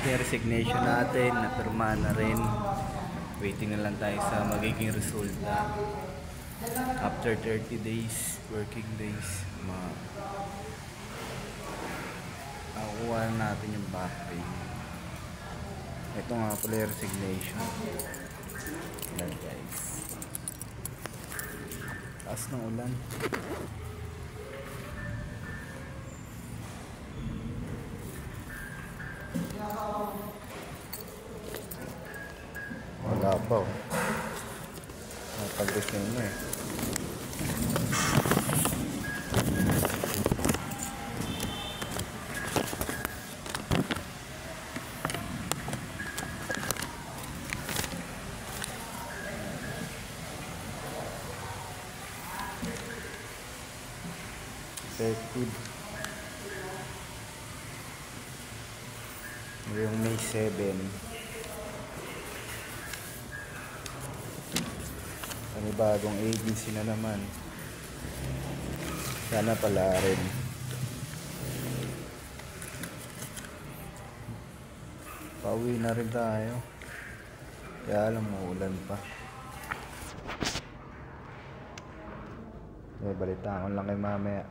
natin resignation natin, napirma na rin. Waiting na lang tayo sa magiging resulta. After 30 days, working days, makukuha natin yung back pay. Ito nga pala yung resignation. Yan guys. Taas ng ulan. Wala pa oh. Napag-resign na eh. Effective yung May 7. Bagong agency na naman. Sana pala rin. Pauwi na rin tayo. Kaya alam mo, ulan pa. Balitaan ko lang kay mamaya.